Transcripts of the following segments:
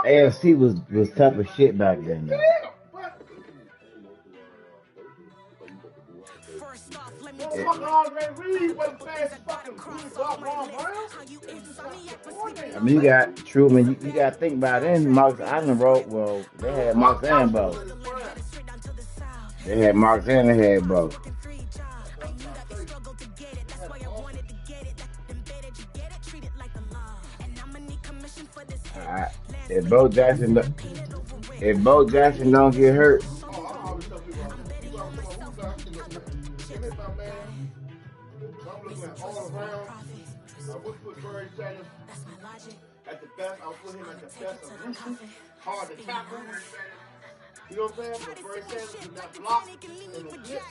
AFC was tough as shit back then. Though. I mean, you got Truman. You got to think about it. Then Marks Island wrote. Well, they had Marks and Bo. They had Marks and they had Bo. If Bo Jackson don't get hurt. At the best, I'll put him at the best of Lucy. Hard to tackle. You know what I'm saying? But Barry Sanders did not block in the blitz.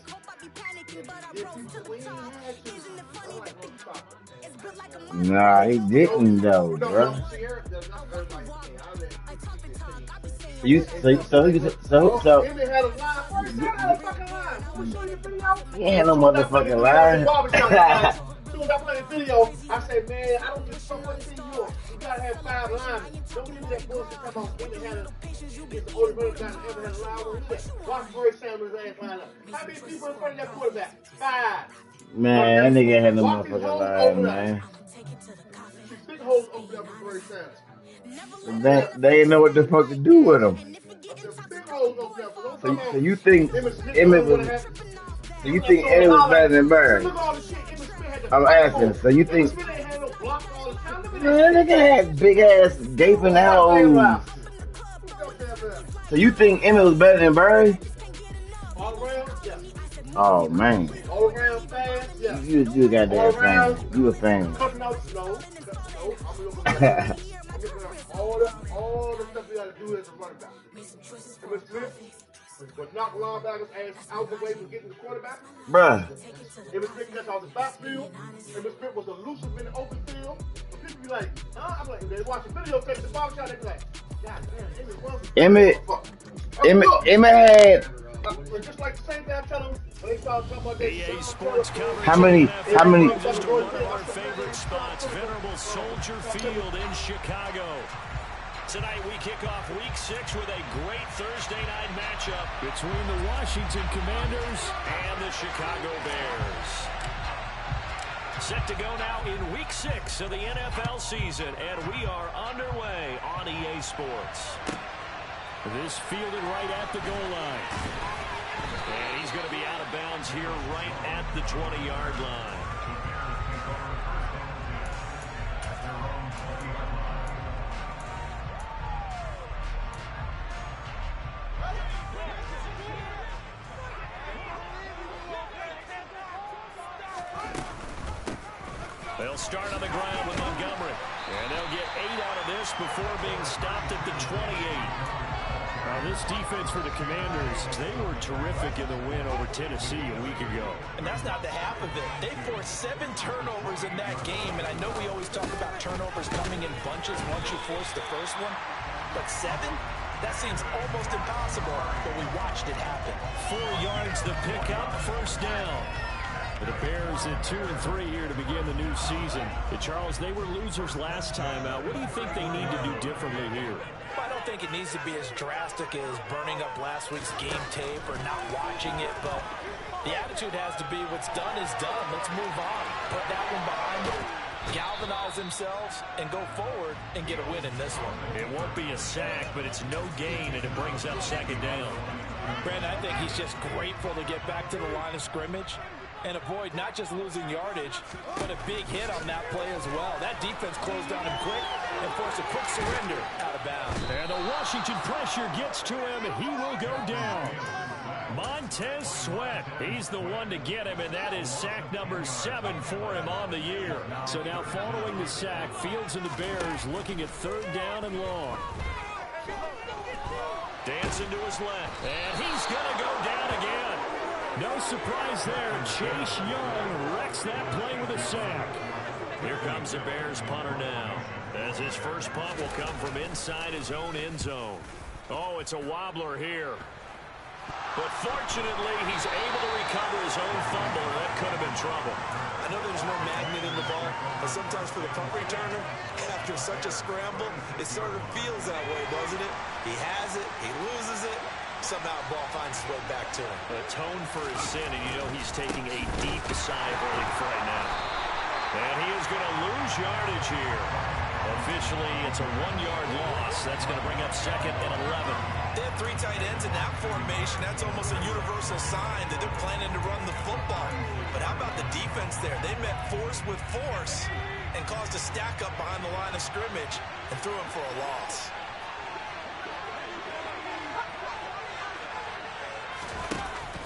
Nah, he didn't though, bro. You so he ain't no motherfucking line. I play the video, I say, man, I don't just so much in you. You gotta have 5 lines. Don't give me that bullshit. Come on, Emmitt had the only running back that ever had a line. Watch Barry Sanders' ass line up. How many people in front of that quarterback? 5. Man, that nigga had no motherfucking line, man. Big holes open up for Barry Sanders. They didn't know what the fuck to do with him. So you think Emmitt was? So you think Emmitt was better than Barry? I'm asking. So you think? Man, that nigga had big ass gaping holes. So you think Emmitt was better than Barry? All around, yeah. Oh man. All around fast, yeah. You a goddamn fan. You a fan. Cutting out snow. All the stuff we gotta do as a running back. Emmitt Smith would knock linebackers ass out the way from getting the quarterback. Bruh. Emmitt Smith catch out the backfield. Emmitt Smith was elusive in the open field. So people be like, I'm like, they watch the video, take the ball shot, they be like, God damn, Emmitt had. Just like the same thing I tell them when they start talking about that EA Sports coverage. How many? Just one of our favorite spots, venerable Soldier Field in Chicago. Tonight we kick off Week 6 with a great Thursday night matchup between the Washington Commanders and the Chicago Bears. Set to go now in Week 6 of the NFL season, and we are underway on EA Sports. This fielded right at the goal line. And he's going to be out of bounds here right at the 20-yard line. They'll start on the ground with Montgomery. And they'll get 8 out of this before being stopped at the 28. Now this defense for the Commanders, they were terrific in the win over Tennessee a week ago. And that's not the half of it. They forced 7 turnovers in that game. And I know we always talk about turnovers coming in bunches once you force the first one. But 7? That seems almost impossible. But we watched it happen. 4 yards the pickup, first down. The Bears at 2-3 here to begin the new season. Charles, they were losers last time out. What do you think they need to do differently here? I don't think it needs to be as drastic as burning up last week's game tape or not watching it, but the attitude has to be what's done is done. Let's move on. Put that one behind them, galvanize themselves, and go forward and get a win in this one. It won't be a sack, but it's no gain, and it brings up second down. Brandon, I think he's just grateful to get back to the line of scrimmage and avoid not just losing yardage, but a big hit on that play as well. That defense closed down him quick and forced a quick surrender out of bounds. And the Washington pressure gets to him. He will go down. Montez Sweat, he's the one to get him, and that is sack number 7 for him on the year. So now following the sack, Fields and the Bears looking at 3rd down and long. Dancing to his left, and he's going to go down again. No surprise there. Chase Young wrecks that play with a sack. Here comes the Bears punter now, as his first punt will come from inside his own end zone. Oh, it's a wobbler here. But fortunately, he's able to recover his own fumble, or that could have been trouble. I know there's no magnet in the ball, but sometimes for the punt returner, after such a scramble, it sort of feels that way, doesn't it? He has it, he loses it, somehow the ball finds its way back to him. Atone for his sin, and you know he's taking a deep sigh of relief right now. And he is going to lose yardage here. Officially, it's a 1-yard loss. That's going to bring up 2nd and 11. They have 3 tight ends in that formation. That's almost a universal sign that they're planning to run the football. But how about the defense there? They met force with force and caused a stack up behind the line of scrimmage and threw him for a loss.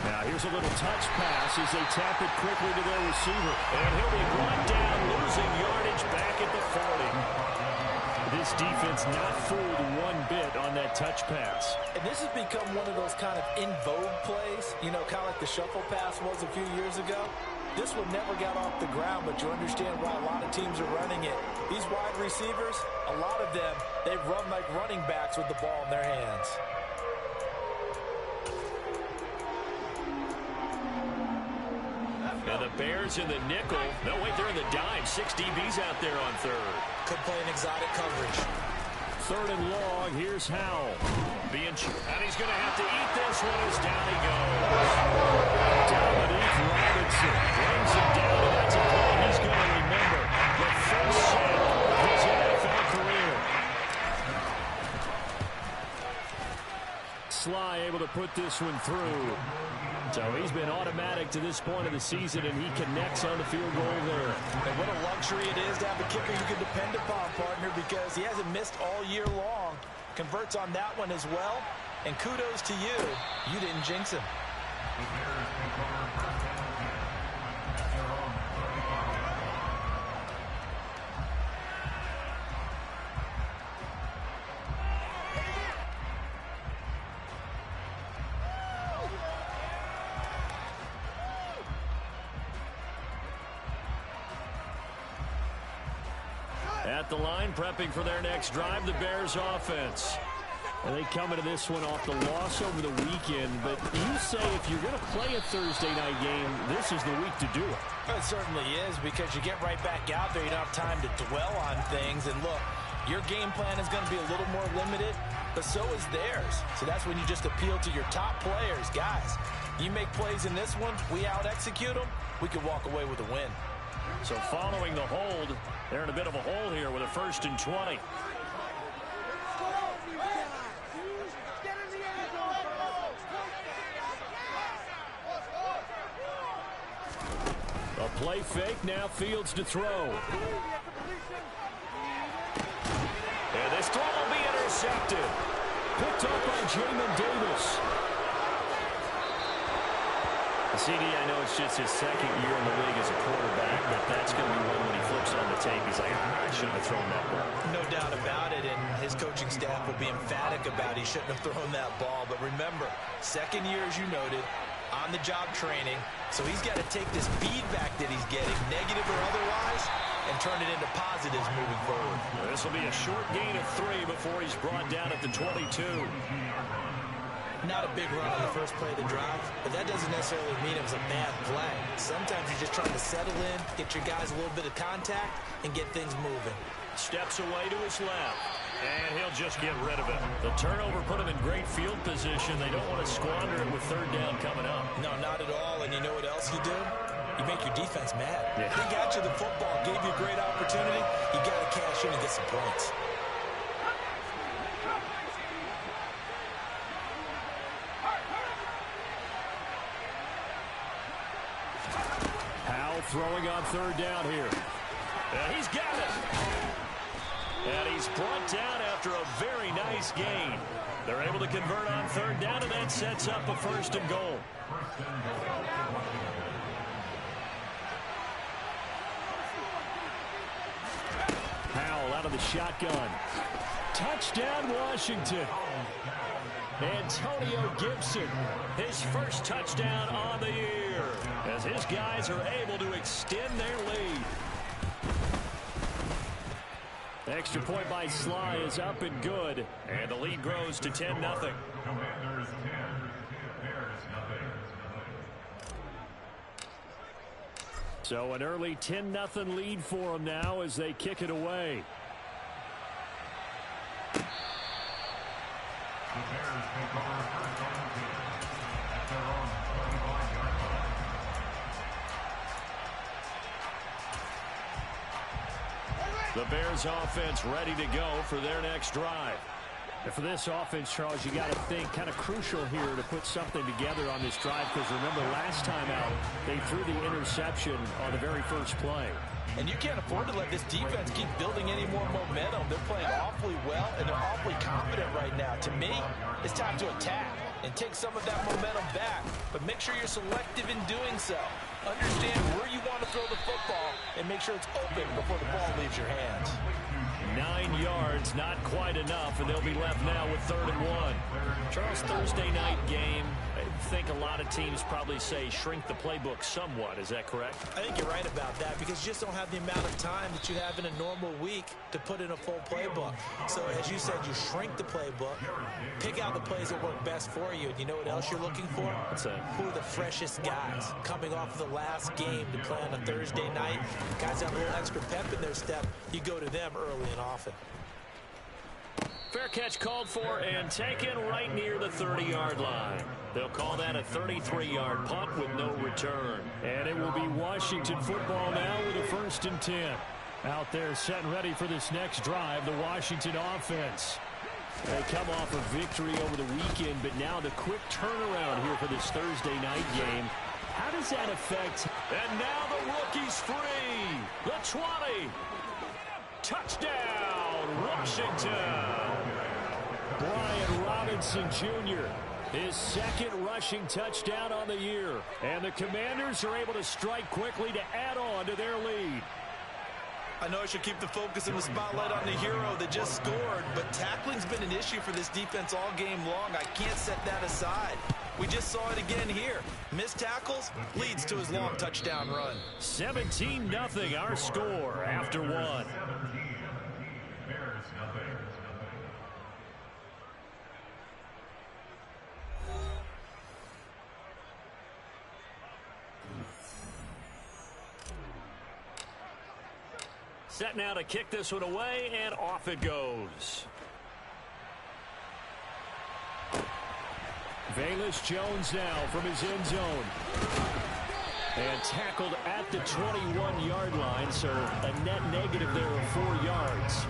Now here's a little touch pass as they tap it quickly to their receiver. And he'll be brought down, losing yardage back at the 40. This defense not fooled one bit on that touch pass. And this has become one of those kind of in vogue plays, you know, kind of like the shuffle pass was a few years ago. This one never got off the ground, but you understand why a lot of teams are running it. These wide receivers, a lot of them, they run like running backs with the ball in their hands. And the Bears in the nickel. No, wait, they're in the dime. 6 DBs out there on 3rd. Could play an exotic coverage. 3rd and long. Here's Howell. And he's going to have to eat this one as down he goes. Dominique Robinson brings him down, and that's a play he's going to remember. The first sack of his NFL career. Sly able to put this one through. So he's been automatic to this point of the season, and he connects on the field goal there. And what a luxury it is to have a kicker you can depend upon, partner, because he hasn't missed all year long. Converts on that one as well. And kudos to you. You didn't jinx him. At the line, prepping for their next drive, the Bears offense. And they come into this one off the loss over the weekend, but you say if you're going to play a Thursday night game, this is the week to do it. It certainly is, because you get right back out there. You don't have time to dwell on things. And look, your game plan is going to be a little more limited, but so is theirs. So that's when you just appeal to your top players. Guys, you make plays in this one, we out-execute them, we can walk away with a win. So following the hold, they're in a bit of a hole here with a 1st and 20. A play fake, now Fields to throw. And this throw will be intercepted. Picked up by Jamin Davis. CD, I know it's just his 2nd year in the league as a quarterback, but that's going to be one when he flips on the tape. He's like, I shouldn't have thrown that ball. No doubt about it, and his coaching staff will be emphatic about he shouldn't have thrown that ball. But remember, 2nd year, as you noted, on-the-job training, so he's got to take this feedback that he's getting, negative or otherwise, and turn it into positives moving forward. This will be a short gain of 3 before he's brought down at the 22. Not a big run on the first play of the drive, but that doesn't necessarily mean it was a bad play. Sometimes you're just trying to settle in, get your guys a little bit of contact, and get things moving. Steps away to his left, and he'll just get rid of it. The turnover put him in great field position. They don't want to squander it with 3rd down coming up. No, not at all, and you know what else you do? You make your defense mad. Yeah. They got you the football, gave you a great opportunity. You got to cash in and get some points. Throwing on 3rd down here. And he's got it. And he's brought down after a very nice gain. They're able to convert on 3rd down, and that sets up a 1st and goal. Howell out of the shotgun. Touchdown, Washington. Antonio Gibson, his first touchdown on the year, as his guys are able to extend their lead. Extra point by Sly is up and good. And the lead grows to 10-0. So an early 10-0 lead for them now as they kick it away. The Bears offense ready to go for their next drive. And for this offense, Charles, you got to think kind of crucial here to put something together on this drive, because remember last time out they threw the interception on the very first play. And you can't afford to let this defense keep building any more momentum. They're playing awfully well, and they're awfully confident right now. To me, it's time to attack and take some of that momentum back. But make sure you're selective in doing so. Understand where you want to throw the football and make sure it's open before the ball leaves your hands. 9 yards, not quite enough, and they'll be left now with 3rd and 1. Charles, Thursday night game, I think a lot of teams probably say shrink the playbook somewhat. Is that correct? I think you're right about that, because you just don't have the amount of time that you have in a normal week to put in a full playbook. So as you said, you shrink the playbook, pick out the plays that work best for you, and you know what else you're looking for? What's that? Who are the freshest guys coming off of the last game to play on a Thursday night? Guys have a little extra pep in their step. You go to them early and often. Fair catch called for and taken right near the 30-yard line. They'll call that a 33-yard punt with no return. And it will be Washington football now with a 1st and 10. Out there set and ready for this next drive, the Washington offense. They come off a victory over the weekend, but now the quick turnaround here for this Thursday night game. How does that affect? And now the rookie's free. The 20. Touchdown, Washington. Brian Robinson Jr., his 2nd rushing touchdown on the year. And the Commanders are able to strike quickly to add on to their lead. I know I should keep the focus and the spotlight on the hero that just scored, but tackling's been an issue for this defense all game long. I can't set that aside. We just saw it again here. Missed tackles leads to his long touchdown run. 17-0 our score after 1. Set now to kick this one away, and off it goes. Velus Jones now from his end zone. And tackled at the 21-yard line, so a net negative there of 4 yards.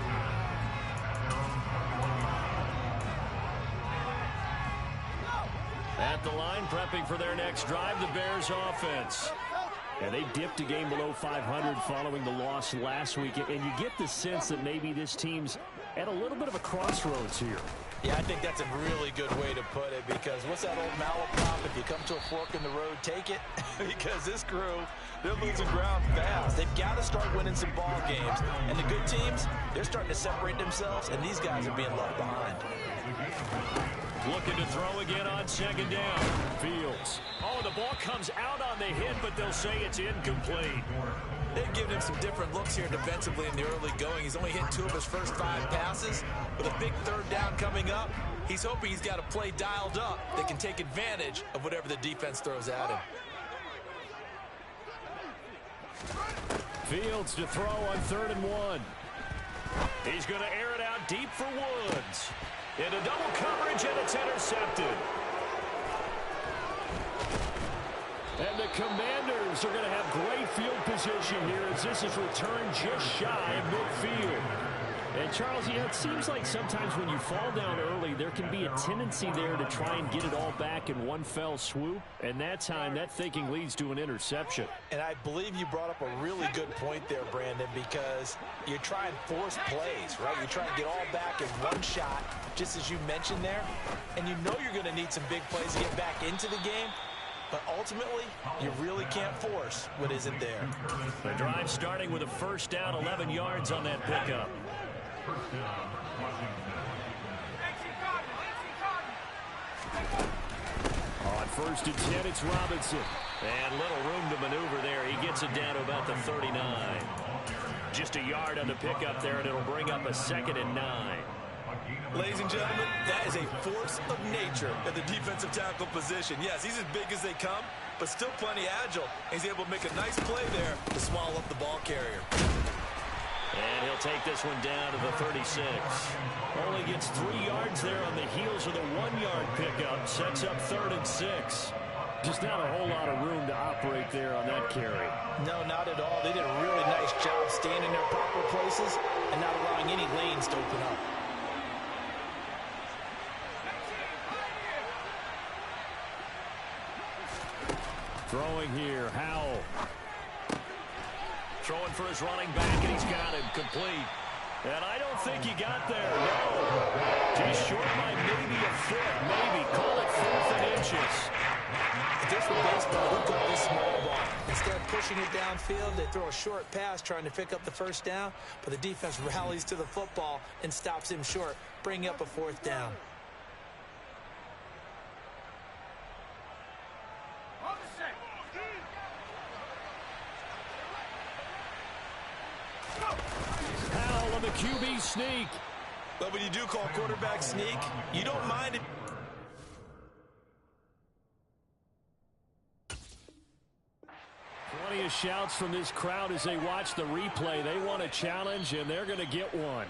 At the line, prepping for their next drive, the Bears offense. And they dipped a game below 500 following the loss last week. And you get the sense that maybe this team's at a little bit of a crossroads here. Yeah, I think that's a really good way to put it, because what's that old malaprop? If you come to a fork in the road, take it. Because this crew, they're losing ground fast. They've got to start winning some ball games. And the good teams, they're starting to separate themselves, and these guys are being left behind. Looking to throw again on 2nd down. Fields. Oh, the ball comes out on the hit, but they'll say it's incomplete. They've given him some different looks here defensively in the early going. He's only hit 2 of his first 5 passes. With a big 3rd down coming up, he's hoping he's got a play dialed up that can take advantage of whatever the defense throws at him. Fields to throw on 3rd and 1. He's going to air it out deep for Woods. Into double coverage, and it's intercepted. And the Commanders are going to have great field position here as this is returned just shy of midfield. And, Charles, you know, it seems like sometimes when you fall down early, there can be a tendency there to try and get it all back in one fell swoop. And that time, that thinking leads to an interception. And I believe you brought up a really good point there, Brandon, because you try and force plays, right? You try and get all back in one shot, just as you mentioned there. And you know you're going to need some big plays to get back into the game. But ultimately, you really can't force what isn't there. The drive starting with a 1st down, 11 yards on that pickup. On 1st and 10, it's Robinson. And little room to maneuver there. He gets it down to about the 39. Just a yard on the pickup there, and it'll bring up a 2nd and 9. Ladies and gentlemen, that is a force of nature at the defensive tackle position. Yes, he's as big as they come, but still plenty agile. He's able to make a nice play there to swallow up the ball carrier. And he'll take this one down to the 36. Only gets 3 yards there on the heels of the 1-yard pickup. Sets up 3rd and 6. Just not a whole lot of room to operate there on that carry. No, not at all. They did a really nice job staying in their proper places and not allowing any lanes to open up. Throwing here, Howell. Throwing for his running back, and he's got him complete. And I don't think he got there, no. Just short by maybe a foot, maybe. Call it 4th and inches. Different baseball, look at this small ball. Instead of pushing it downfield, they throw a short pass trying to pick up the 1st down, but the defense rallies to the football and stops him short, bringing up a 4th down. Howell on the QB sneak. But when you do call quarterback sneak, you don't mind it. Plenty of shouts from this crowd as they watch the replay. They want a challenge, and they're going to get one.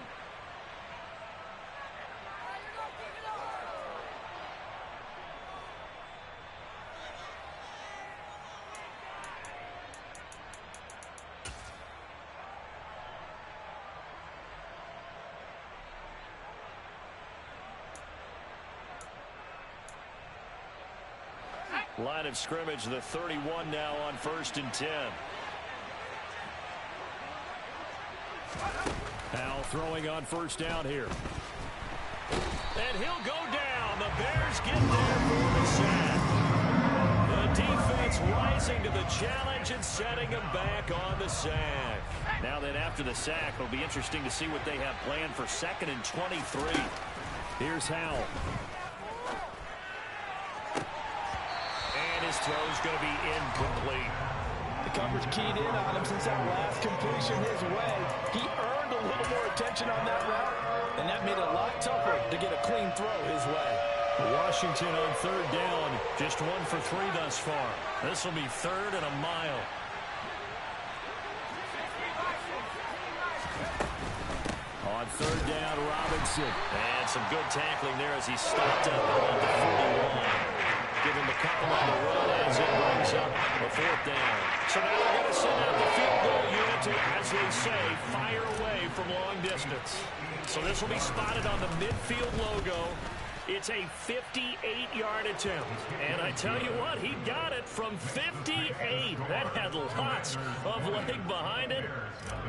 Line of scrimmage, the 31 now on 1st and 10. Howell throwing on 1st down here. And he'll go down. The Bears get there for the sack. The defense rising to the challenge and setting him back on the sack. Now then, after the sack, it'll be interesting to see what they have planned for 2nd and 23. Here's Howell. His throw's going to be incomplete. The coverage keyed in on him since that last completion his way. He earned a little more attention on that route, and that made it a lot tougher to get a clean throw his way. Washington on 3rd down, just 1 for 3 thus far. This will be 3rd and a mile. On 3rd down, Robinson. And some good tackling there as he stopped up on the 41. Give him a couple on the run as it brings up a 4th down. So now they're going to send out the field goal unit to, as they say, fire away from long distance. So this will be spotted on the midfield logo. It's a 58-yard attempt. And I tell you what, he got it from 58. That had lots of leg behind it.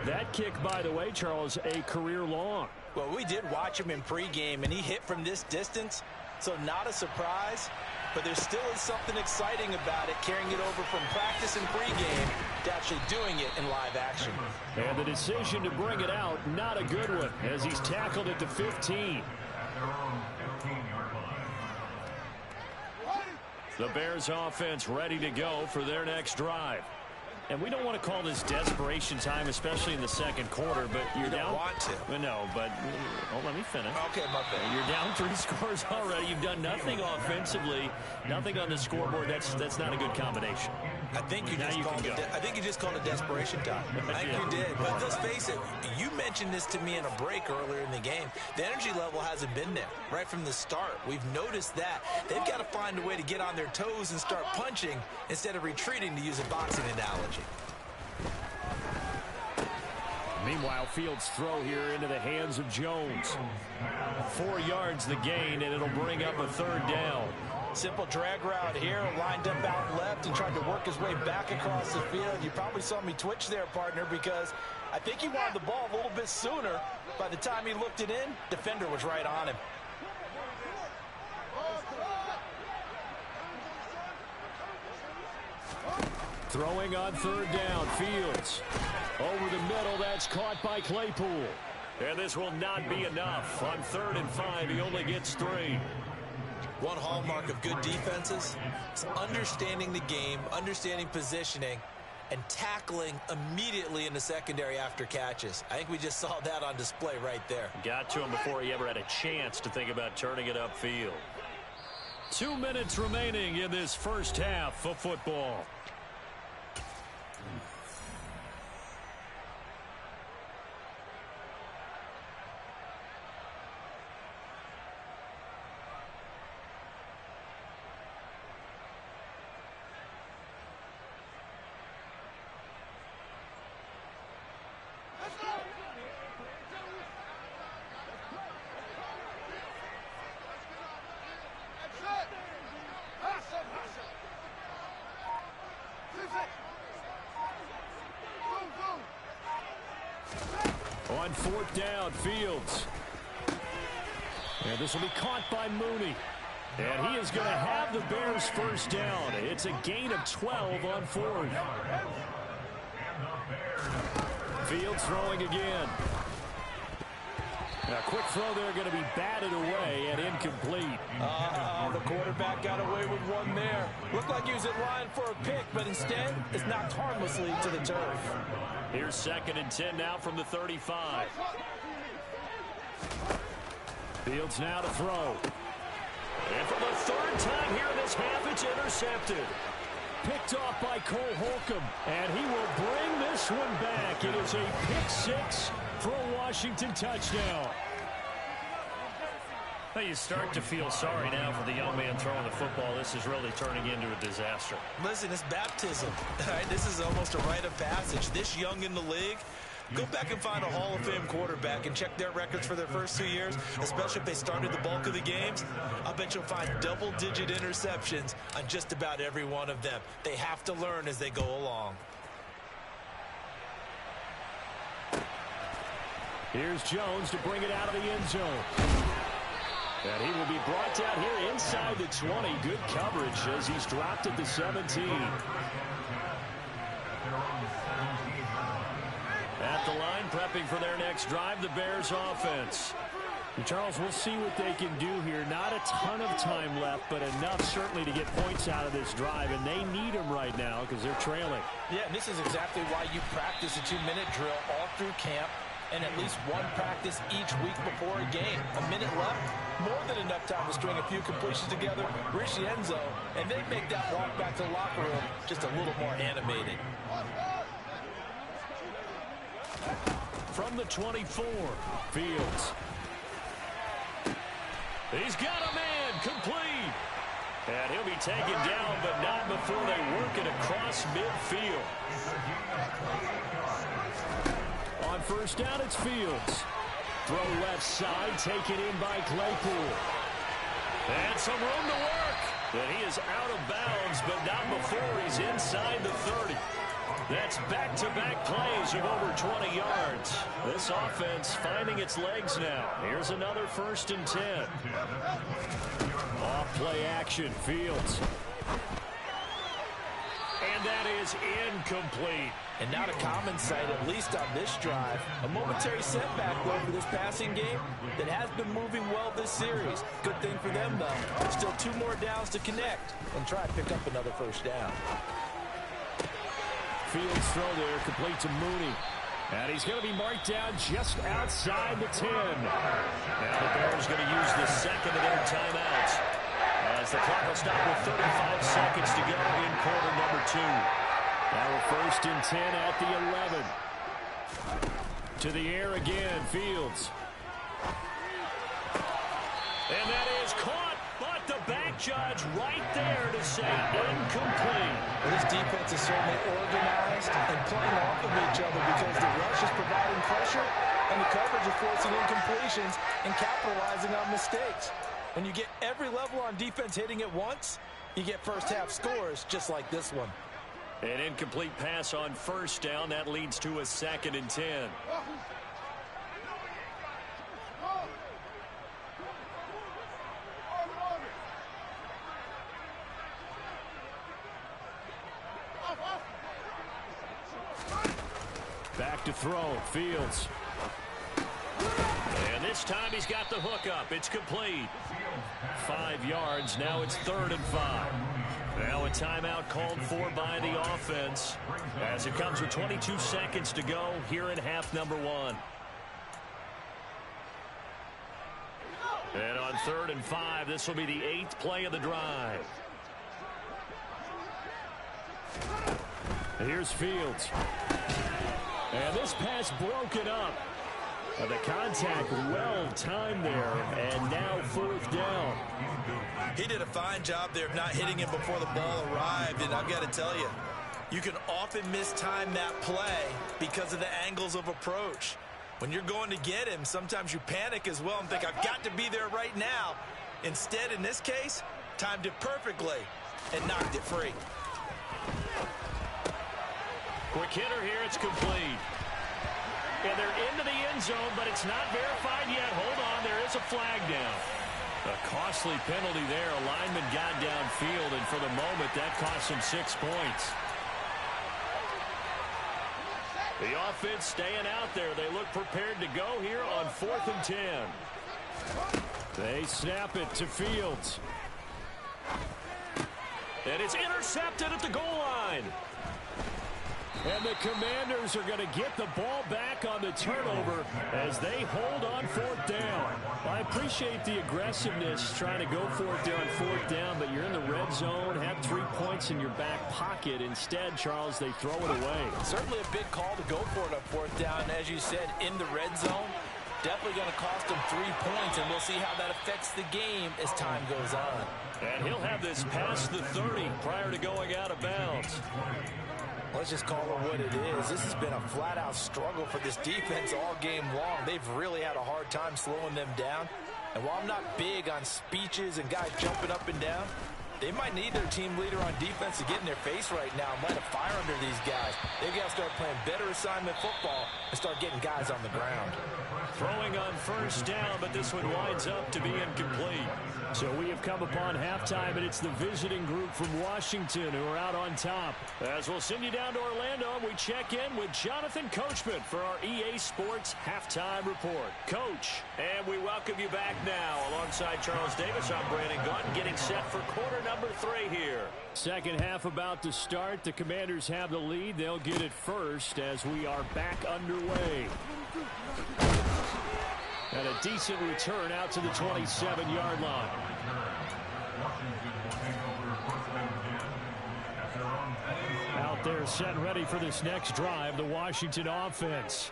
That kick, by the way, Charles, a career long. Well, we did watch him in pregame, and he hit from this distance. So not a surprise. But there still is something exciting about it, carrying it over from practice and pregame to actually doing it in live action. And the decision to bring it out, not a good one, as he's tackled at the 15. The Bears offense ready to go for their next drive. And we don't want to call this desperation time, especially in the 2nd quarter, but you're down. You don't want to. No, but let me finish. Okay, my bad. You're down 3 scores already. You've done nothing offensively, nothing on the scoreboard. That's not a good combination. I think you just called it desperation time. I think you did. But let's face it, you mentioned this to me in a break earlier in the game. The energy level hasn't been there right from the start. We've noticed that. They've got to find a way to get on their toes and start punching instead of retreating, to use a boxing analogy. Meanwhile, Fields' throw here into the hands of Jones. 4 yards the gain, and it'll bring up a 3rd down. Simple drag route here, lined up out left and tried to work his way back across the field. You probably saw me twitch there, partner, because I think he wanted the ball a little bit sooner. By the time he looked it in, defender was right on him. Throwing on 3rd down, Fields. Over the middle, that's caught by Claypool. And this will not be enough. On 3rd and 5, he only gets 3. One hallmark of good defenses is understanding the game, understanding positioning, and tackling immediately in the secondary after catches. I think we just saw that on display right there. Got to him before he ever had a chance to think about turning it upfield. 2 minutes remaining in this first half of football. On fourth down, Fields. And this will be caught by Mooney. And he is going to have the Bears first down. It's a gain of 12 on fourth. Fields throwing again. A quick throw there, going to be batted away and incomplete. The quarterback got away with one there. Looked like he was in line for a pick, but instead it's knocked harmlessly to the turf. Here's 2nd and 10 now from the 35. Fields now to throw. And for the third time here in this half, it's intercepted. Picked off by Cole Holcomb, and he will bring this one back. It is a pick six for a Washington touchdown. Well, you start to feel sorry now for the young man throwing the football. This is really turning into a disaster. Listen, it's baptism. Right? This is almost a rite of passage. This young in the league, go back and find a Hall of Fame quarterback and check their records for their first 2 years, especially if they started the bulk of the games. I bet you'll find double-digit interceptions on just about every one of them. They have to learn as they go along. Here's Jones to bring it out of the end zone. And he will be brought down here inside the 20. Good coverage as he's dropped at the 17. At the line, prepping for their next drive, the Bears offense. And Charles, we'll see what they can do here. Not a ton of time left, but enough certainly to get points out of this drive, and they need them right now because they're trailing. Yeah, and this is exactly why you practice a 2-minute drill all through camp and at least one practice each week before a game. A minute left, more than enough time to string a few completions together, reach the end zone, and then make that walk back to the locker room just a little more animated. From the 24, Fields. He's got a man, complete. And he'll be taken down, but not before they work it across midfield. On first down, it's Fields. Throw left side, taken in by Claypool. And some room to work. And he is out of bounds, but not before he's inside the 30. That's back-to-back plays of over 20 yards. This offense finding its legs now. Here's another 1st and 10. Off play action, Fields. And that is incomplete. And not a common sight, at least on this drive. A momentary setback, though, for this passing game that has been moving well this series. Good thing for them, though. Still 2 more downs to connect and try to pick up another first down. Fields throw there, complete to Mooney. And he's going to be marked down just outside the 10. Now the Bears going to use the second of their timeouts as the clock will stop with 35 seconds to go in quarter number 2. Now we're 1st and 10 at the 11. To the air again, Fields. And that is caught, but the back judge right there to say incomplete. Well, this defense is certainly organized and playing off of each other because the rush is providing pressure and the coverage is forcing incompletions and capitalizing on mistakes. When you get every level on defense hitting at once, you get first half scores just like this one. An incomplete pass on first down. That leads to a 2nd and 10. Back to throw, Fields. And this This time he's got the hook up. It's complete. 5 yards. Now it's 3rd and 5. Now a timeout called for by the offense as it comes with 22 seconds to go here in half number 1. And on 3rd and 5, this will be the 8th play of the drive. Here's Fields. And this pass broken up. The contact well timed there, and now 4th down. He did a fine job there of not hitting him before the ball arrived, and I've got to tell you, you can often mistime that play because of the angles of approach. When you're going to get him, sometimes you panic as well and think, I've got to be there right now. Instead, in this case, timed it perfectly and knocked it free. Quick hitter here, it's complete. And they're into the end zone, but it's not verified yet. Hold on, there is a flag down. A costly penalty there. A lineman got downfield, and for the moment, that cost him 6 points. The offense staying out there. They look prepared to go here on 4th and 10. They snap it to Fields. And it's intercepted at the goal line. And the Commanders are going to get the ball back on the turnover as they hold on 4th down. I appreciate the aggressiveness trying to go for it there on 4th down, but you're in the red zone, have 3 points in your back pocket. Instead, Charles, they throw it away. Certainly a big call to go for it on 4th down. As you said, in the red zone, definitely going to cost them 3 points, and we'll see how that affects the game as time goes on. And he'll have this past the 30 prior to going out of bounds. Let's just call it what it is. This has been a flat-out struggle for this defense all game long. They've really had a hard time slowing them down. And while I'm not big on speeches and guys jumping up and down, they might need their team leader on defense to get in their face right now and light a fire under these guys. They've got to start playing better assignment football and start getting guys on the ground. Throwing on 1st down, but this one winds up to be incomplete. So we have come upon halftime, and it's the visiting group from Washington who are out on top. As we'll send you down to Orlando, we check in with Jonathan Coachman for our EA Sports Halftime Report. Coach, and we welcome you back now. Alongside Charles Davis, I'm Brandon Gaunt, getting set for quarter number 3 here. Second half about to start. The Commanders have the lead. They'll get it first as we are back underway. And a decent return out to the 27-yard line. Out there set ready for this next drive, the Washington offense.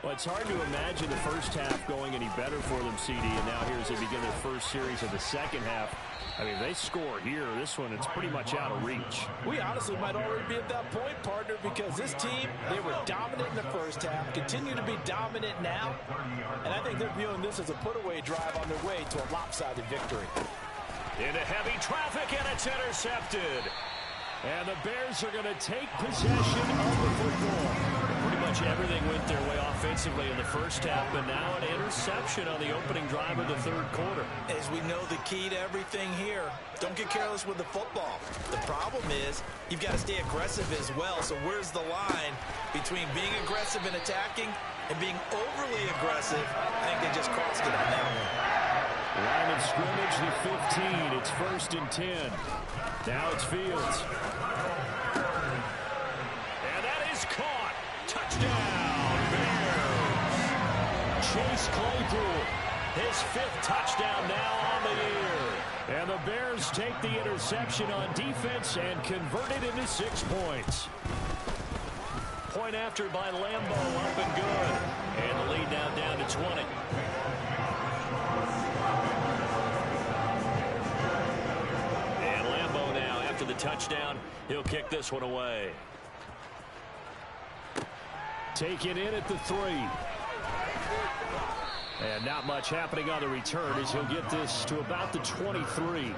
Well, it's hard to imagine the first half going any better for them, CD, and now here as they begin their first series of the second half. I mean, they score here. This one, it's pretty much out of reach. We honestly might already be at that point, partner, because this team, they were dominant in the first half, continue to be dominant now, and I think they're viewing this as a put-away drive on their way to a lopsided victory. Into heavy traffic, and it's intercepted. And the Bears are going to take possession of the football. Pretty much everything went their way offensively in the first half, but now an interception on the opening drive of the 3rd quarter. As we know, the key to everything here, don't get careless with the football. The problem is you've got to stay aggressive as well, so where's the line between being aggressive and attacking and being overly aggressive? I think they just crossed it on that one. Line of scrimmage, the 15. It's 1st and 10. Now it's Fields. And that is caught. Touchdown, Bears. Chase Claypool, his 5th touchdown now on the year. And the Bears take the interception on defense and convert it into 6 points. Point after by Lambo, up and good. And the lead now down to 20. The touchdown, he'll kick this one away. Taken in at the 3. And not much happening on the return as he'll get this to about the 23.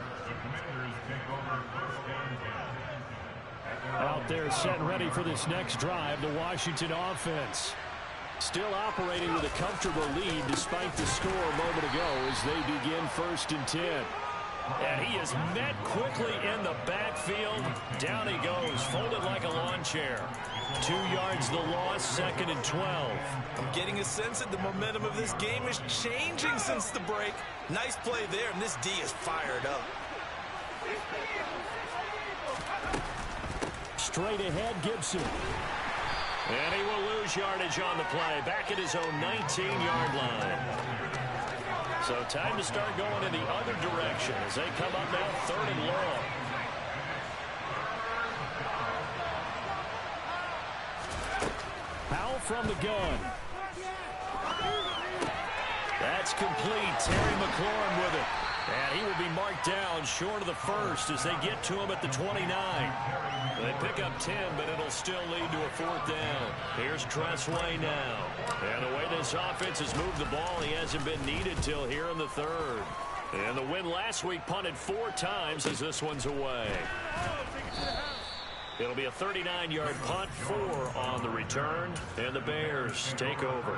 Out there set and ready for this next drive, the Washington offense. Still operating with a comfortable lead despite the score a moment ago as they begin 1st and 10. And he is met quickly in the backfield. Down he goes, folded like a lawn chair. 2 yards the loss, 2nd and 12. I'm getting a sense that the momentum of this game is changing since the break. Nice play there, and this D is fired up. Straight ahead, Gibson. And he will lose yardage on the play, back at his own 19-yard line. So time to start going in the other direction as they come up now 3rd and long. Powell from the gun. That's complete. Terry McLaurin with it. And he will be marked down short of the first as they get to him at the 29. They pick up 10, but it'll still lead to a 4th down. Here's Tressway now. And the way this offense has moved the ball, he hasn't been needed till here in the 3rd. And the win last week punted 4 times as this one's away. It'll be a 39-yard punt, 4 on the return, and the Bears take over.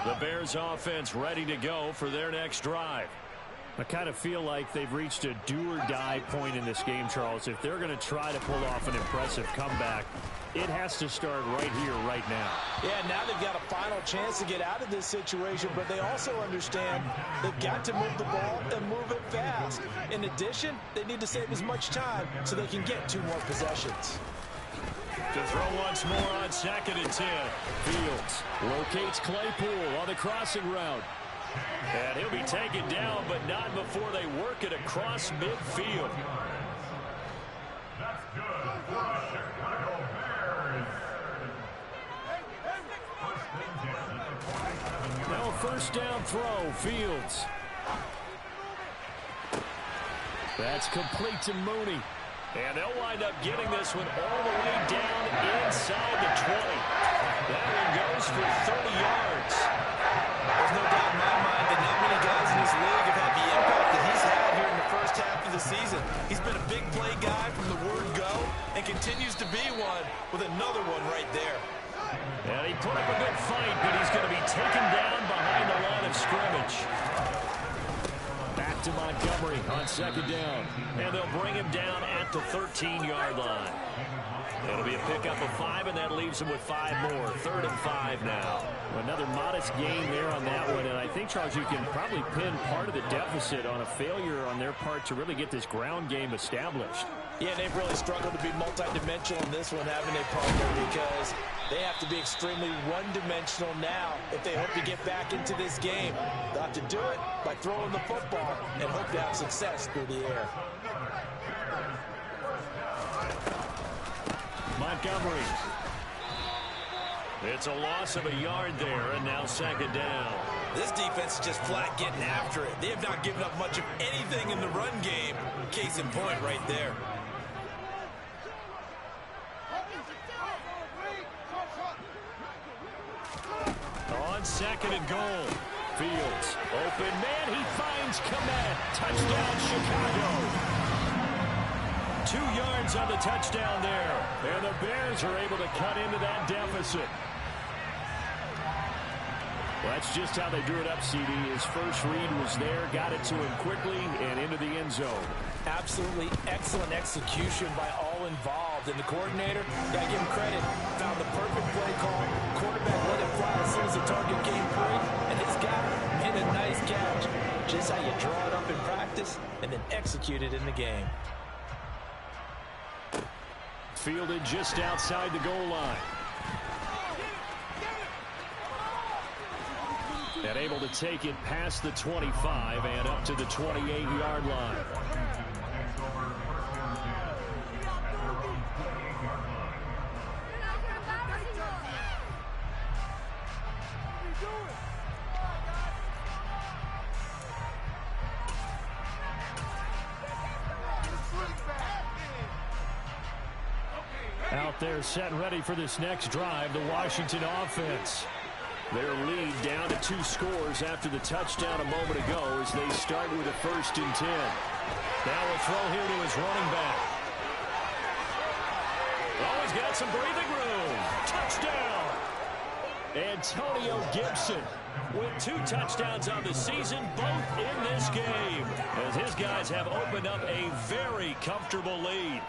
The Bears offense ready to go for their next drive. I kind of feel like they've reached a do-or-die point in this game, Charles. If they're going to try to pull off an impressive comeback, it has to start right here, right now. Yeah, now they've got a final chance to get out of this situation, but they also understand they've got to move the ball and move it fast. In addition, they need to save as much time so they can get 2 more possessions. To throw once more on 2nd and 10. Fields locates Claypool on the crossing route. And he'll be taken down, but not before they work it across midfield. That's good for the Chicago Bears. Now a 1st down throw, Fields. That's complete to Mooney. And they'll wind up getting this one all the way down inside the 20. That one goes for 30 yards. There's no doubt in my mind that not many guys in this league have had the impact that he's had here in the first half of the season. He's been a big play guy from the word go and continues to be one with another one right there. And he put up a good fight, but he's going to be taken down behind the line of scrimmage. Back to Montgomery on 2nd down. And they'll bring him down at the 13-yard line. It'll be a pickup of 5, and that leaves him with 5 more. 3rd and 5 now. Another modest gain there on that one, and I think, Charles, you can probably pin part of the deficit on a failure on their part to really get this ground game established. Yeah, they've really struggled to be multidimensional in this one, haven't they, partner? Because they have to be extremely one-dimensional now if they hope to get back into this game. They'll have to do it by throwing the football and hope to have success through the air. Montgomery. It's a loss of a yard there, and now 2nd down. This defense is just flat getting after it. They have not given up much of anything in the run game. Case in point right there. On 2nd and goal. Fields. Open man. He finds Komet. Touchdown, Chicago. 2 yards on the touchdown there. And the Bears are able to cut into that deficit. Well, that's just how they drew it up, CD. His first read was there, got it to him quickly, and into the end zone. Absolutely excellent execution by all involved. And the coordinator, gotta give him credit, found the perfect play call. Quarterback let it fly as soon as the target came free, and this guy made a nice catch. Just how you draw it up in practice and then execute it in the game. Fielded just outside the goal line. And able to take it past the 25 and up to the 28-yard line. Out there set and ready for this next drive, the Washington offense. Their lead down to 2 scores after the touchdown a moment ago as they start with a 1st and 10. Now a throw here to his running back. Oh, he's got some breathing room. Touchdown. Antonio Gibson with 2 touchdowns on the season, both in this game, as his guys have opened up a very comfortable lead.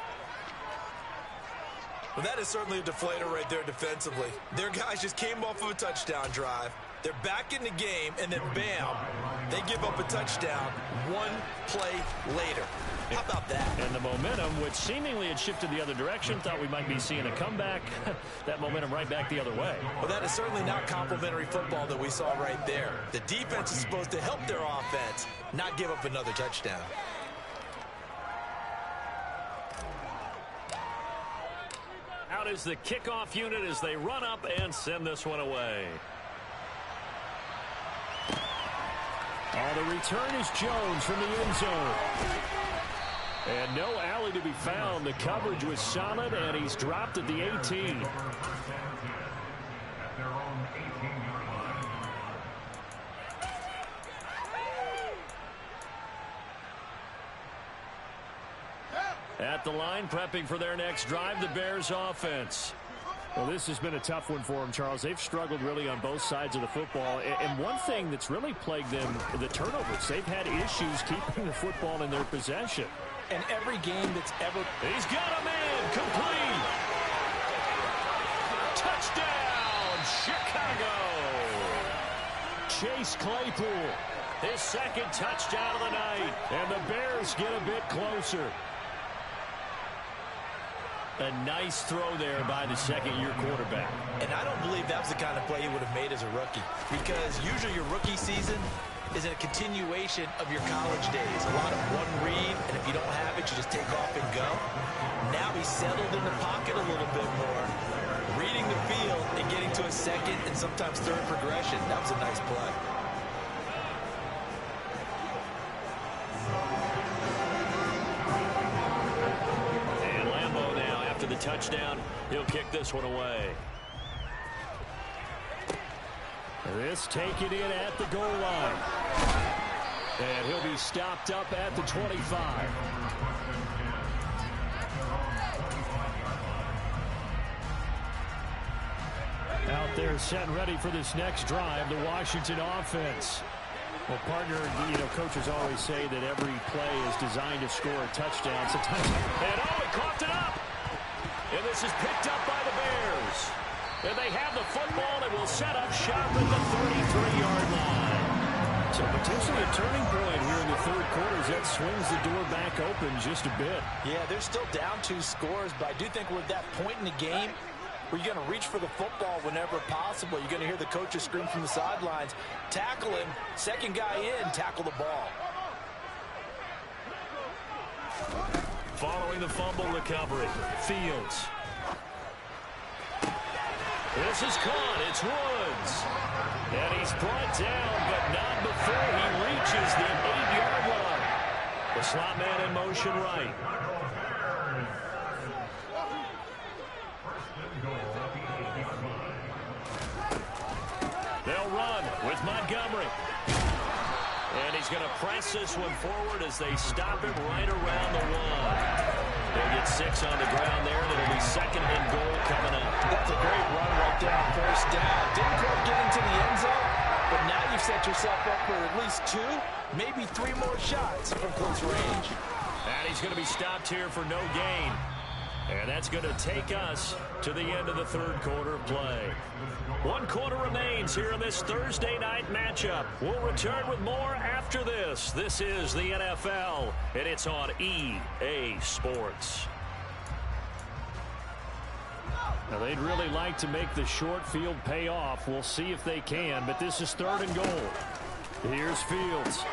Well, that is certainly a deflator right there defensively. Their guys just came off of a touchdown drive. They're back in the game, and then bam, they give up a touchdown 1 play later. How about that? And the momentum, which seemingly had shifted the other direction, thought we might be seeing a comeback. That momentum right back the other way. Well, that is certainly not complimentary football that we saw right there. The defense is supposed to help their offense, not give up another touchdown. Out is the kickoff unit as they run up and send this one away. The return is Jones from the end zone. And no alley to be found. The coverage was solid, and he's dropped at the 18. At their own 18-yard line. At the line, prepping for their next drive, the Bears offense. Well, this has been a tough one for them, Charles. They've struggled really on both sides of the football. And one thing that's really plagued them, the turnovers. They've had issues keeping the football in their possession. And every game that's ever... He's got a man, complete. Touchdown, Chicago. Chase Claypool, his 2nd touchdown of the night. And the Bears get a bit closer. A nice throw there by the 2nd-year quarterback. And I don't believe that was the kind of play he would have made as a rookie, because usually your rookie season is a continuation of your college days. A lot of one read, and if you don't have it, you just take off and go. Now he's settled in the pocket a little bit more, reading the field and getting to a 2nd and sometimes 3rd progression. That was a nice play. The touchdown, he'll kick this one away. This taken in at the goal line. And he'll be stopped up at the 25. Out there set and ready for this next drive, the Washington offense. Well, partner, coaches always say that every play is designed to score a touchdown. Sometimes, and he coughed it up. And this is picked up by the Bears. And they have the football and will set up shop at the 33-yard line. So potentially a turning point here in the 3rd quarter as that swings the door back open just a bit. Yeah, they're still down 2 scores, but I do think we're at that point in the game where you're going to reach for the football whenever possible. You're going to hear the coaches scream from the sidelines, tackle him, 2nd guy in, tackle the ball. Following the fumble recovery, Fields. This is caught. It's Woods. And he's brought down, but not before he reaches the 8-yard line. The slot man in motion right. They'll run with Montgomery. And he's going to press this one forward as they stop him right around the 1. They'll get 6 on the ground there, and it'll be 2nd and goal coming up. That's a great run right there on 1st down. Didn't quite get into the end zone, but now you've set yourself up for at least 2, maybe 3 more shots from close range. And he's going to be stopped here for no gain. And that's going to take us to the end of the 3rd quarter of play. 1 quarter remains here in this Thursday night matchup. We'll return with more after this. This is the NFL, and it's on EA Sports. Now, they'd really like to make the short field pay off. We'll see if they can, but this is 3rd and goal. Here's Fields.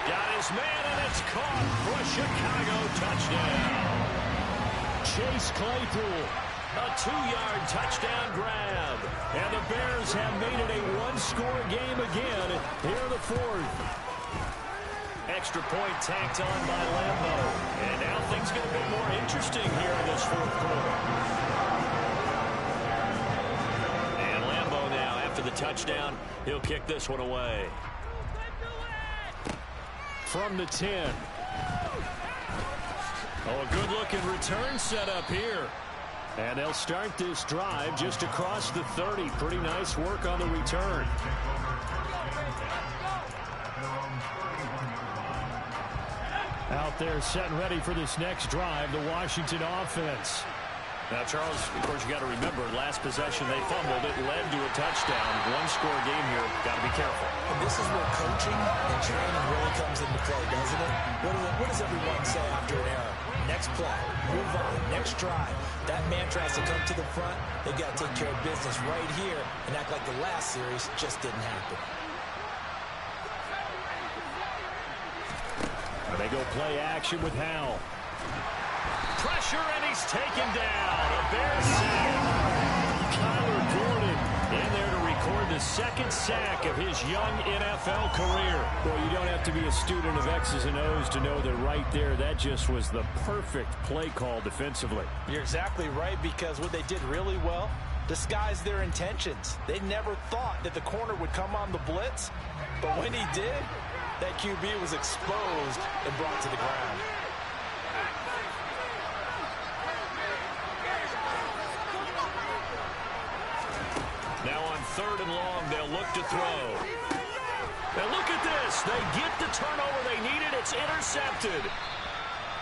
Got his man, and it's caught for a Chicago touchdown. Chase Claypool, a 2-yard touchdown grab. And the Bears have made it a 1-score game again here in the 4th. Extra point tacked on by Lambo. And now things get a bit more interesting here in this 4th quarter. And Lambo now, after the touchdown, he'll kick this one away. From the 10. Oh, a good-looking return set up here. And they'll start this drive just across the 30. Pretty nice work on the return. Out there set and ready for this next drive, the Washington offense. Now, Charles, of course, you got to remember, last possession they fumbled. It led to a touchdown. One-score game here. Got to be careful. And this is where coaching and training really comes into play, doesn't it? What does everyone say after an error? Next play, move on, next drive. That mantra has to come to the front. They've got to take care of business right here and act like the last series just didn't happen. They go play action with Howell. Pressure, and he's taken down. A Bears sack. Kyler Gordon in there to record the second sack of his young NFL career. Boy, you don't have to be a student of X's and O's to know that right there, that just was the perfect play call defensively. You're exactly right, because what they did really well, disguised their intentions. They never thought that the corner would come on the blitz, but when he did, that QB was exposed and brought to the ground. Now on 3rd and long, they'll look to throw. And look at this. They get the turnover they needed. It's intercepted.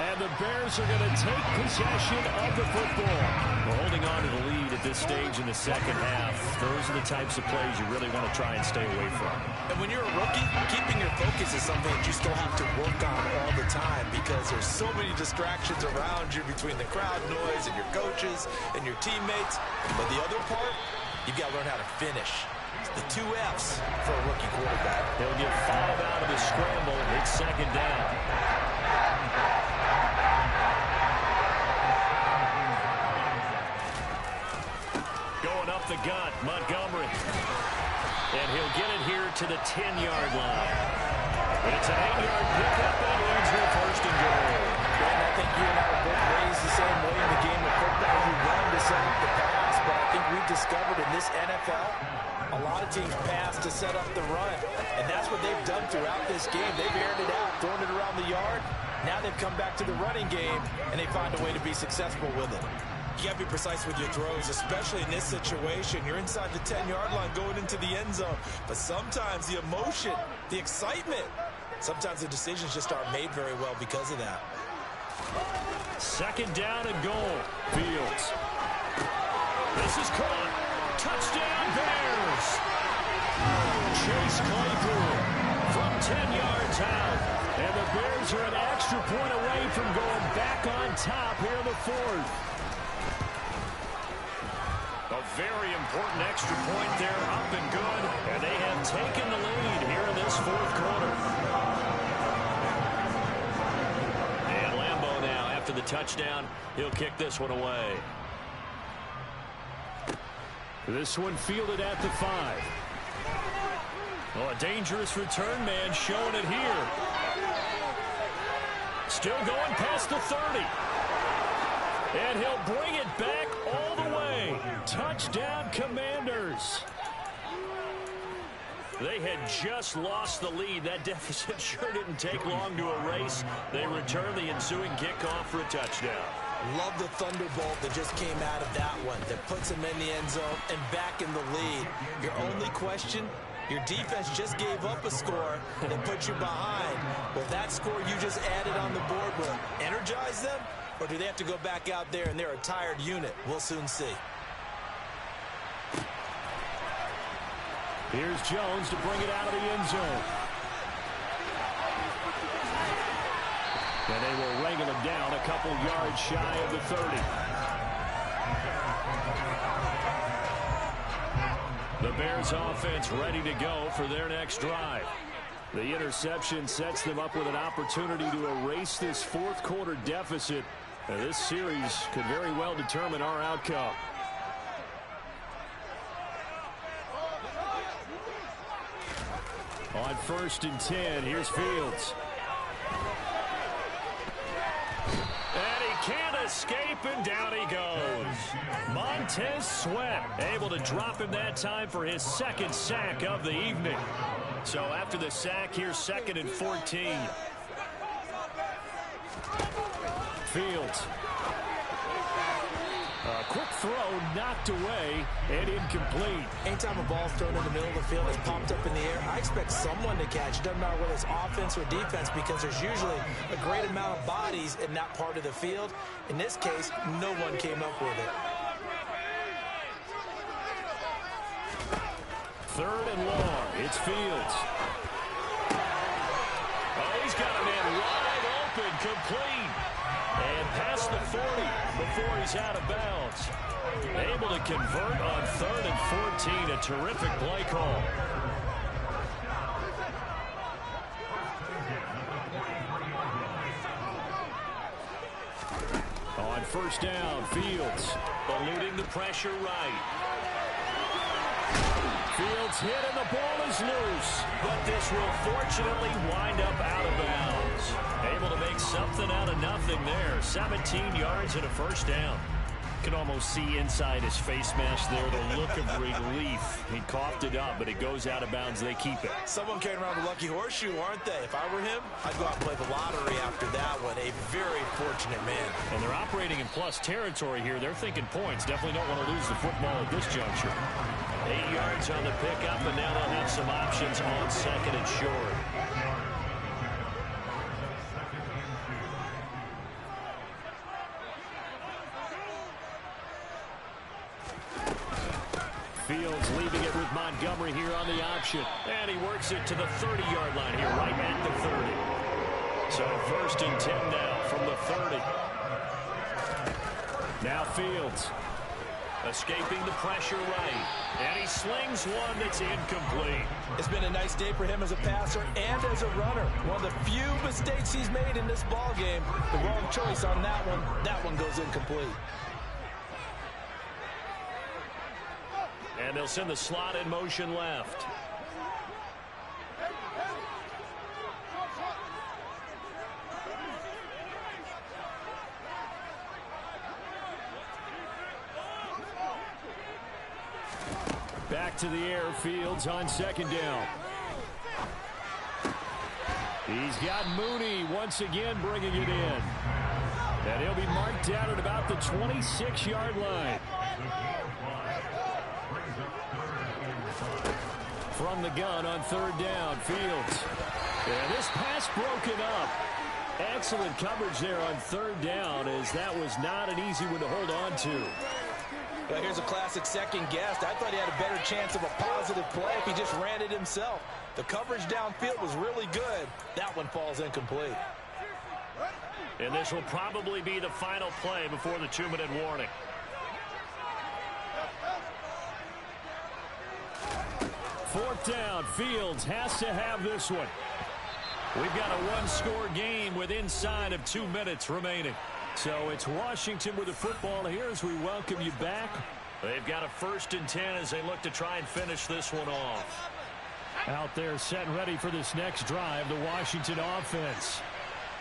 And the Bears are going to take possession of the football. We're holding on to the lead at this stage in the second half. Those are the types of plays you really want to try and stay away from. And when you're a rookie, keeping your focus is something that you still have to work on all the time, because there's so many distractions around you between the crowd noise and your coaches and your teammates. But the other part, you've got to learn how to finish. It's the 2 F's for a rookie quarterback. He'll get 5 out of the scramble. It's second down. Going up the gut, Montgomery. And he'll get it here to the 10-yard line. It's an 8-yard pickup that leads to a 1st and goal. And I think you and I were both raised the same way in the game of football. You run to set up the pass, but I think we've discovered in this NFL, a lot of teams pass to set up the run. And that's what they've done throughout this game. They've aired it out, thrown it around the yard. Now they've come back to the running game, and they find a way to be successful with it. You got to be precise with your throws, especially in this situation. You're inside the 10-yard line going into the end zone. But sometimes the emotion, the excitement, sometimes the decisions just aren't made very well because of that. Second down and goal. Fields. This is caught. Touchdown, Bears. Chase Claypool from 10 yards out. And the Bears are an extra point away from going back on top here in the 4th. A very important extra point there, up and good. And they have taken the lead here in this 4th quarter. And Lambeau now, after the touchdown, he'll kick this one away. This one fielded at the 5. Oh, a dangerous return man showing it here. Still going past the 30. And he'll bring it back all the way. Touchdown, Commanders. They had just lost the lead. That deficit sure didn't take long to erase. They return the ensuing kickoff for a touchdown. Love the thunderbolt that just came out of that one, that puts them in the end zone and back in the lead. Your only question, your defense just gave up a score that put you behind. Will that score you just added on the board will energize them? Or do they have to go back out there and they're a tired unit? We'll soon see. Here's Jones to bring it out of the end zone. And they will wrangle him down a couple yards shy of the 30. The Bears offense ready to go for their next drive. The interception sets them up with an opportunity to erase this 4th quarter deficit. And this series could very well determine our outcome. On 1st and 10, here's Fields. And he can't escape, and down he goes. Montez Sweat able to drop him that time for his 2nd sack of the evening. So after the sack, here's 2nd and 14. Fields. A quick throw knocked away and incomplete. Anytime a ball's thrown in the middle of the field, it's popped up in the air, I expect someone to catch. It doesn't matter whether it's offense or defense, because there's usually a great amount of bodies in that part of the field. In this case, no one came up with it. Third and long. It's Fields. Oh, he's got a man wide open, complete. And past the 40 before he's out of bounds. Able to convert on 3rd and 14. A terrific play call. On first down, Fields eluding the pressure right. Fields hit and the ball is loose. But this will fortunately wind up out of bounds. Able to make something out of nothing there. 17 yards and a first down. Can almost see inside his face mask there the look of relief. He coughed it up, but it goes out of bounds. They keep it. Someone came around the lucky horseshoe, aren't they? If I were him, I'd go out and play the lottery after that one. A very fortunate man. And they're operating in plus territory here. They're thinking points. Definitely don't want to lose the football at this juncture. 8 yards on the pickup, and now they'll have some options on 2nd and short. Fields leaving it with Montgomery here on the option. And he works it to the 30-yard line here, right at the 30. So 1st and 10 now from the 30. Now Fields escaping the pressure right. And he slings one that's incomplete. It's been a nice day for him as a passer and as a runner. One of the few mistakes he's made in this ball game. The wrong choice on that one. That one goes incomplete. And they'll send the slot in motion left. Back to the air, Fields on 2nd down. He's got Mooney once again bringing it in. And he'll be marked down at about the 26-yard line. From the gun on 3rd down, Fields. And this pass broken up. Excellent coverage there on 3rd down, as that was not an easy one to hold on to. Well, here's a classic second guess. I thought he had a better chance of a positive play if he just ran it himself. The coverage downfield was really good. That one falls incomplete. And this will probably be the final play before the 2-minute warning. Fourth down, Fields has to have this one. We've got a one-score game with inside of 2 minutes remaining. So it's Washington with the football here as we welcome you back. They've got a 1st and 10 as they look to try and finish this one off. Out there set and ready for this next drive, the Washington offense.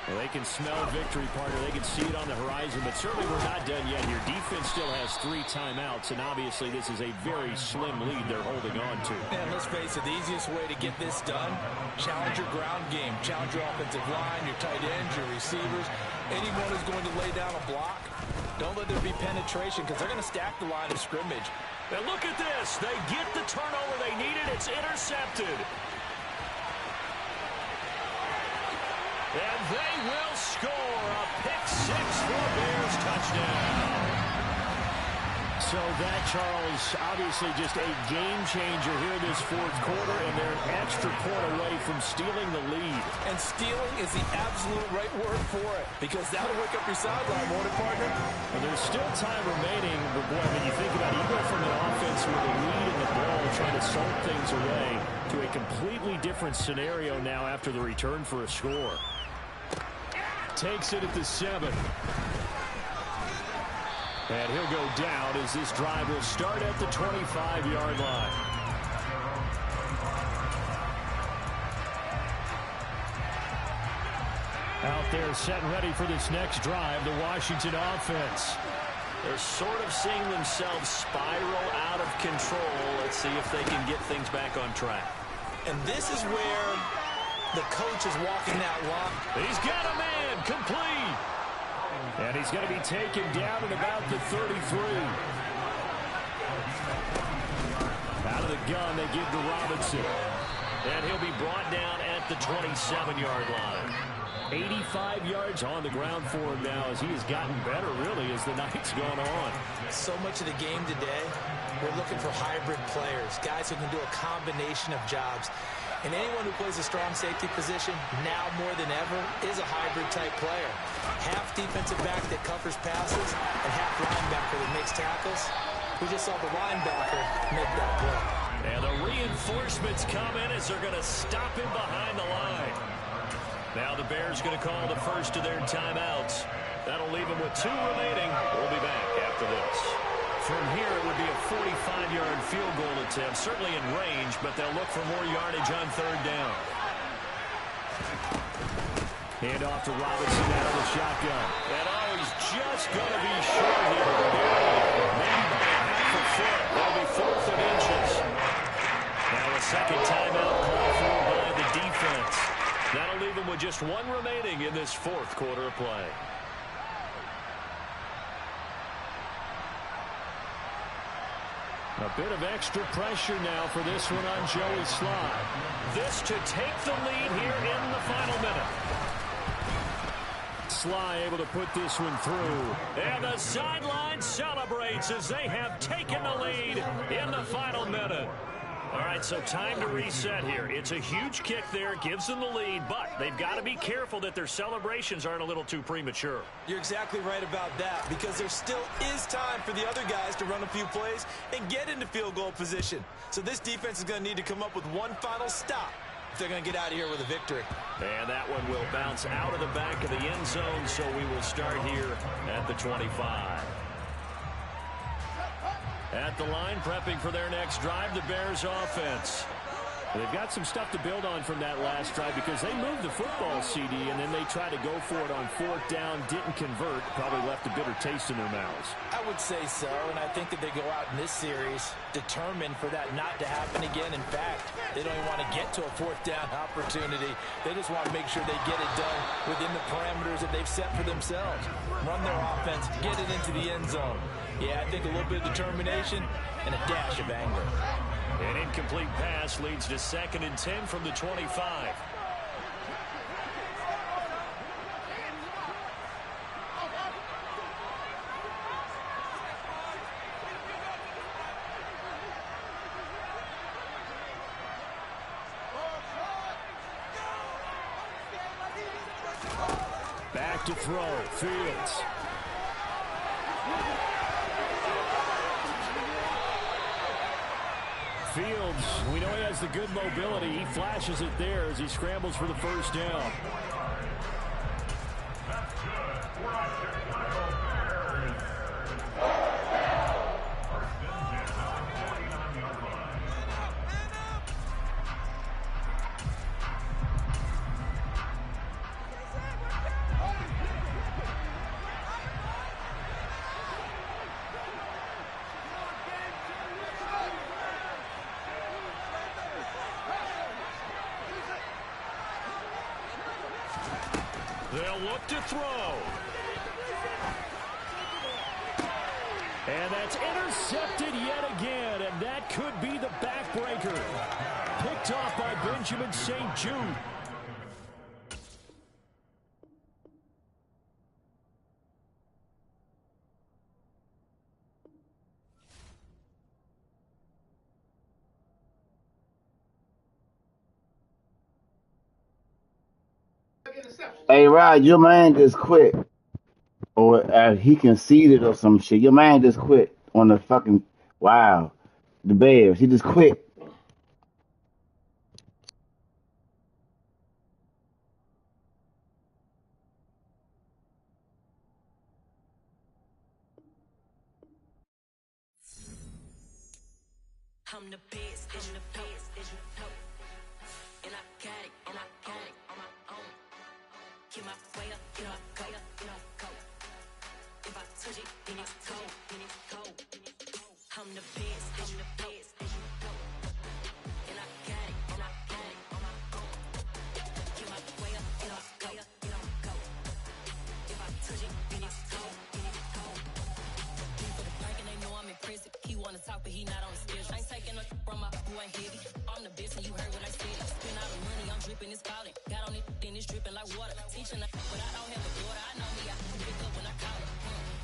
Well, they can smell victory, partner. They can see it on the horizon, but certainly we're not done yet here. Defense still has 3 timeouts, and obviously this is a very slim lead they're holding on to. And let's face it, the easiest way to get this done, challenge your ground game. Challenge your offensive line, your tight ends, your receivers. Anyone who's going to lay down a block, don't let there be penetration, because they're going to stack the line of scrimmage. And look at this. They get the turnover they needed. It's intercepted. And they will score a pick-6 for Bears touchdown. So that, Charles, obviously just a game changer here this 4th quarter, and they're an extra point away from stealing the lead. And stealing is the absolute right word for it, because that'll wake up your sideline, won't it, partner? Well, there's still time remaining, but boy, when you think about it, you go from an offense with a lead in the ball trying to salt things away to a completely different scenario now after the return for a score. Takes it at the 7. And he'll go down as this drive will start at the 25-yard line. Out there set and ready for this next drive, the Washington offense. They're sort of seeing themselves spiral out of control. Let's see if they can get things back on track. And this is where the coach is walking that line. He's got a man complete. And he's going to be taken down at about the 33. Out of the gun, they give to Robinson. And he'll be brought down at the 27-yard line. 85 yards on the ground for him now as he has gotten better, really, as the night's gone on. So much of the game today, we're looking for hybrid players, guys who can do a combination of jobs. And anyone who plays a strong safety position, now more than ever, is a hybrid-type player. Half defensive back that covers passes and half linebacker that makes tackles. We just saw the linebacker make that play. And the reinforcements come in as they're going to stop him behind the line. Now the Bears going to call the first of their timeouts. That'll leave them with 2 remaining. We'll be back after this. From here, it would be a 45-yard field goal attempt, certainly in range, but they'll look for more yardage on 3rd down. Hand off to Robinson out of the shotgun. And he's just going to be short here. Maybe by a half a foot. That'll be 4th and inches. Now a second timeout call for by the defense. That'll leave them with just 1 remaining in this 4th quarter of play. A bit of extra pressure now for this one on Joey Sly. This to take the lead here in the final minute. Sly able to put this one through. And the sideline celebrates as they have taken the lead in the final minute. All right, so time to reset here. It's a huge kick there, gives them the lead, but they've got to be careful that their celebrations aren't a little too premature. You're exactly right about that, because there still is time for the other guys to run a few plays and get into field goal position. So this defense is going to need to come up with one final stop if they're going to get out of here with a victory. And that one will bounce out of the back of the end zone, so we will start here at the 25. At the line, prepping for their next drive, the Bears offense. They've got some stuff to build on from that last drive because they moved the football, CD, and then they tried to go for it on 4th down, didn't convert, probably left a bitter taste in their mouths. I would say so, and I think that they go out in this series determined for that not to happen again. In fact, they don't even want to get to a 4th down opportunity. They just want to make sure they get it done within the parameters that they've set for themselves. Run their offense, get it into the end zone. Yeah, I think a little bit of determination and a dash of anger. An incomplete pass leads to 2nd and 10 from the 25. Back to throw, Fields. Fields, we know he has the good mobility. He flashes it there as he scrambles for the 1st down. They'll look to throw. And that's intercepted yet again, and that could be the backbreaker. Picked off by Benjamin St. Jude. Hey, Rod, your man just quit. Or he conceded or some shit. Your man just quit on the fucking, wow, the Bears. He just quit. I'm the best, I'm the best, and I got it, and I got it on my own. Get my way up, get up, go, go. If I touch it, then it's cold, then it's cold. I'm the best, I'm the best, and I got it, and I got it on my own. Get my way up, get up, go, go. If I touch it, then it's dripping, it's falling. Got on it, then it's dripping like water. Teaching her, but I don't have a daughter. I know me, I pick up when I call her.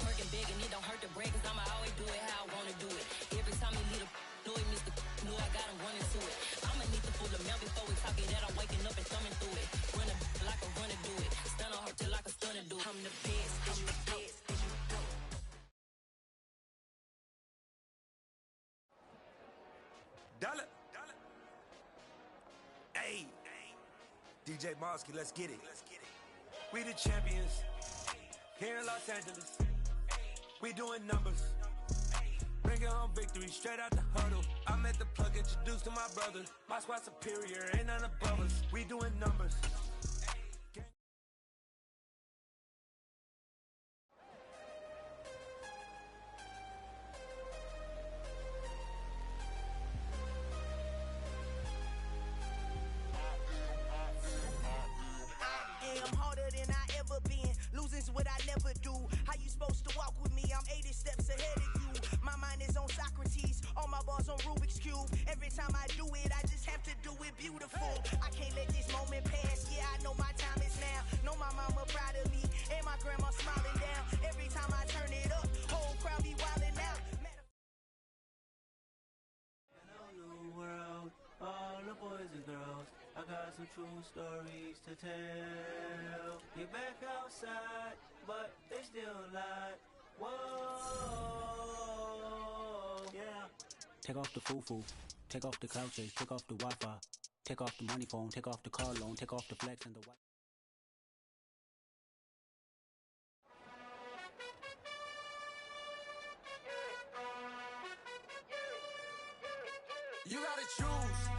Working big and it don't hurt to break, cause I'ma always do it how I wanna do it. Every time he lead a know it, Mr. Know I got him running to it. I'ma need the full amount before we talk it that I'm waking up and thumbing through it. Run a like a runner do it. Stun on her till like a stunner do it. I'm the best, I'm the best. Dollar. Hey. DJ Mosky, let's get it. We the champions. Here in Los Angeles. We doing numbers. Bringing home victory straight out the huddle. I'm at the plug, introduced to my brother. My squad superior, ain't none above us. We doing numbers. I'm harder than I ever been. Losing's what I never do. How you supposed to walk with me? I'm 80 steps ahead of you. My mind is on Socrates. All my bars on Rubik's Cube. Every time I do it, I just have to do it beautiful. I can't let this moment pass. Yeah, I know my time is now. Know my mama proud of me. And my grandma smiling down. Every time I turn it up, whole crowd be wildin' out. World, all the boys and girls, I got some true stories to tell. Get back outside, but they still lie. Whoa, yeah. Take off the foo-foo, take off the cloud chase, take off the Wi-Fi, take off the money phone, take off the car loan, take off the flex and the white. You gotta choose.